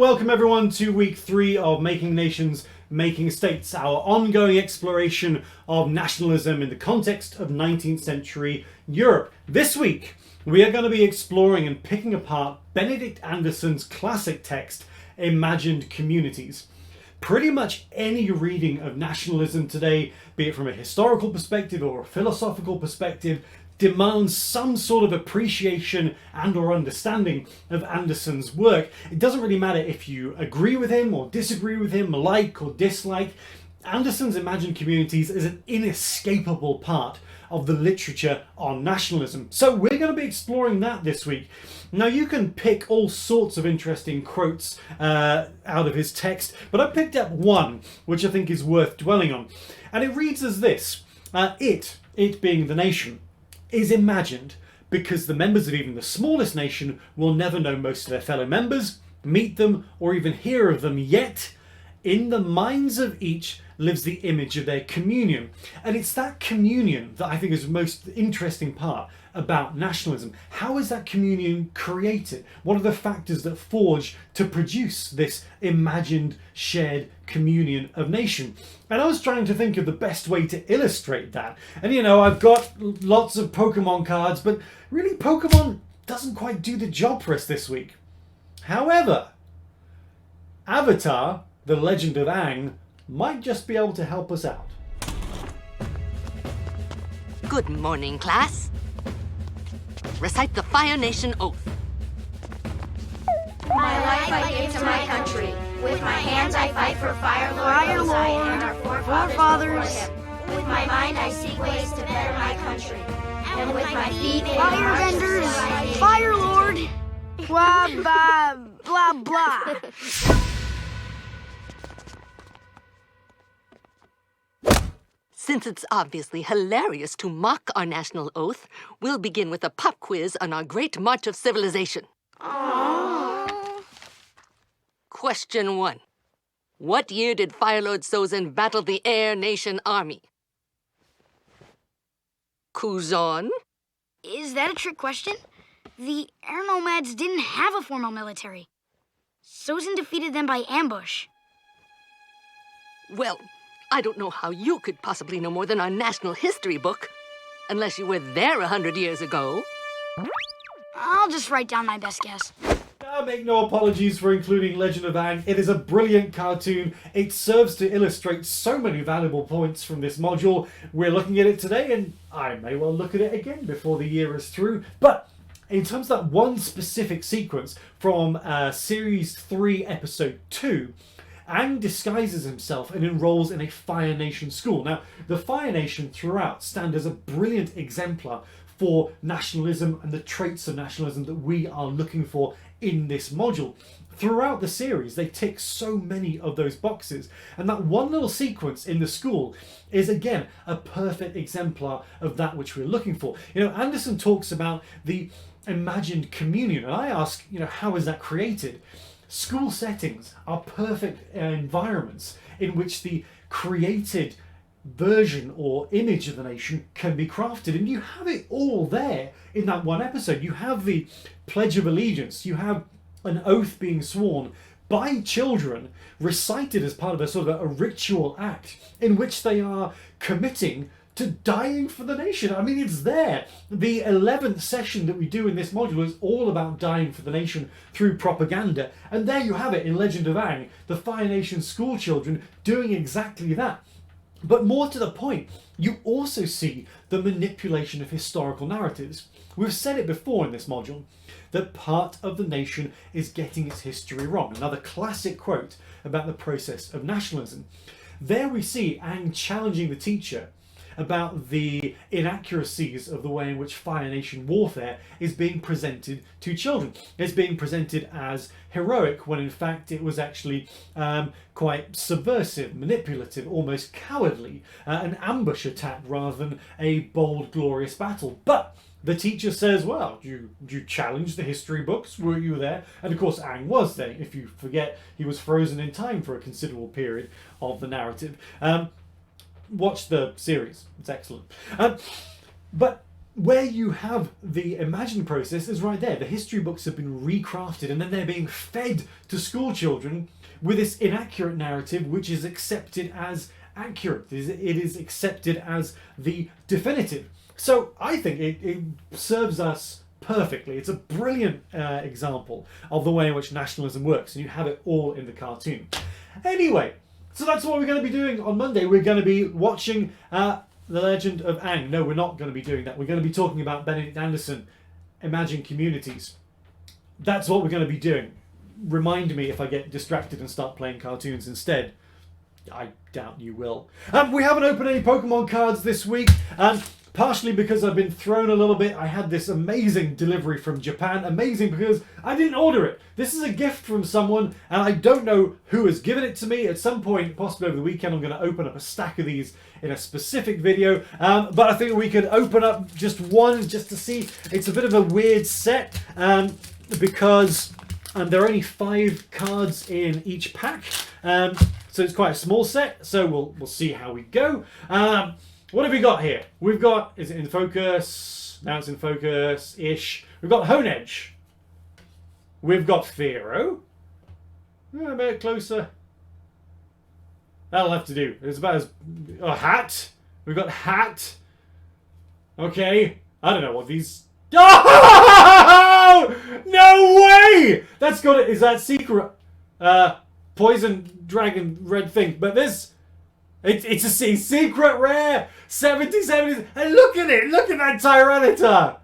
welcome everyone to week 3 of Making Nations, Making States, our ongoing exploration of nationalism in the context of 19th century Europe. This week, we are going to be exploring and picking apart Benedict Anderson's classic text, Imagined Communities. Pretty much any reading of nationalism today, be it from a historical perspective or a philosophical perspective, demands some sort of appreciation and or understanding of Anderson's work. It doesn't really matter if you agree with him or disagree with him, like or dislike. Anderson's Imagined Communities is an inescapable part of the literature on nationalism. So we're going to be exploring that this week. Now you can pick all sorts of interesting quotes out of his text, but I picked up one which I think is worth dwelling on. And it reads as this: it being the nation, is imagined because the members of even the smallest nation will never know most of their fellow members, meet them, or even hear of them, yet in the minds of each lives the image of their communion. And it's that communion that I think is the most interesting part about nationalism. How is that communion created? What are the factors that forge to produce this imagined shared communion of nation? And I was trying to think of the best way to illustrate that. And you know, I've got lots of Pokemon cards, but really Pokemon doesn't quite do the job for us this week. However, Avatar, The Legend of Aang, might just be able to help us out. Good morning, class. Recite the Fire Nation Oath. My life I give to my country. With my hands I fight for Fire Lord Ozai and our forefathers. With my mind I seek ways to better my country. And with my feet Fire Benders, Fire Lord, blah, blah, blah, blah. Since it's obviously hilarious to mock our national oath, we'll begin with a pop quiz on our great march of civilization. Aww. Question 1. What year did Firelord Sozin battle the Air Nation Army? Kuzan? Is that a trick question? The air nomads didn't have a formal military. Sozin defeated them by ambush. Well, I don't know how you could possibly know more than our national history book, unless you were there 100 years ago. I'll just write down my best guess. I make no apologies for including Legend of Aang. It is a brilliant cartoon. It serves to illustrate so many valuable points from this module. We're looking at it today, and I may well look at it again before the year is through. But in terms of that one specific sequence from Series 3, Episode 2, Aang disguises himself and enrolls in a Fire Nation school. Now, the Fire Nation throughout stand as a brilliant exemplar for nationalism and the traits of nationalism that we are looking for in this module. Throughout the series, they tick so many of those boxes, and that one little sequence in the school is again a perfect exemplar of that which we're looking for. You know, Anderson talks about the imagined communion, and I ask, you know, how is that created? School settings are perfect environments in which the created version or image of the nation can be crafted, and you have it all there in that one episode. You have the Pledge of Allegiance, you have an oath being sworn by children, recited as part of a sort of a ritual act in which they are committing to dying for the nation. I mean, it's there. The 11th session that we do in this module is all about dying for the nation through propaganda. And there you have it in Legend of Aang, the Fire Nation school children doing exactly that. But more to the point, you also see the manipulation of historical narratives. We've said it before in this module, that part of the nation is getting its history wrong. Another classic quote about the process of nationalism. There we see Aang challenging the teacher about the inaccuracies of the way in which Fire Nation warfare is being presented to children. It's being presented as heroic when in fact it was actually quite subversive, manipulative, almost cowardly, an ambush attack rather than a bold, glorious battle. But the teacher says, well, you challenged the history books, were you there? And of course Aang was there. If you forget, he was frozen in time for a considerable period of the narrative. Watch the series, it's excellent. But where you have the Imagine process is right there. The history books have been recrafted and then they're being fed to school children with this inaccurate narrative which is accepted as accurate. It is accepted as the definitive. So I think it serves us perfectly. It's a brilliant example of the way in which nationalism works, and you have it all in the cartoon. Anyway, so that's what we're going to be doing on Monday. We're going to be watching The Legend of Aang. No, we're not going to be doing that. We're going to be talking about Benedict Anderson, Imagine Communities. That's what we're going to be doing. Remind me if I get distracted and start playing cartoons instead. I doubt you will. We haven't opened any Pokemon cards this week. Partially because I've been thrown a little bit. I had this amazing delivery from Japan. Amazing because I didn't order it. This is a gift from someone and I don't know who has given it to me. At some point, possibly over the weekend, I'm going to open up a stack of these in a specific video. But I think we could open up just one just to see. It's a bit of a weird set because there are only 5 cards in each pack. So it's quite a small set. So we'll see how we go. What have we got here? We've got, is it in focus? Now it's in focus-ish. We've got Honedge. We've got Fero. A bit closer. That'll have to do. It's about as... a hat. We've got Hat. Okay. I don't know what these... Oh! No way! That's got it. Is that secret? Poison Dragon Red thing. But this... It's a secret rare! 70s, and look at it! Look at that Tyranitar!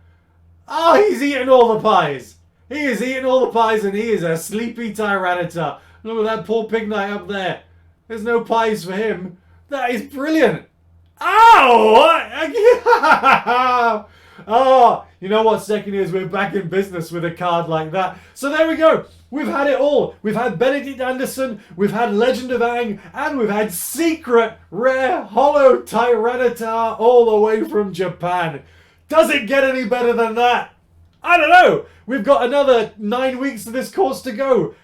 Oh, he's eating all the pies! He is eating all the pies and he is a sleepy Tyranitar. Look at that poor pig knight up there. There's no pies for him. That is brilliant! Oh! Oh, you know what, second years, we're back in business with a card like that. So there we go. We've had it all. We've had Benedict Anderson, we've had Legend of Aang, and we've had secret, rare, hollow Tyranitar all the way from Japan. Does it get any better than that? I don't know. We've got another 9 weeks of this course to go.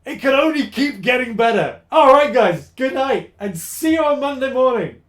It can only keep getting better. All right, guys, good night, and see you on Monday morning.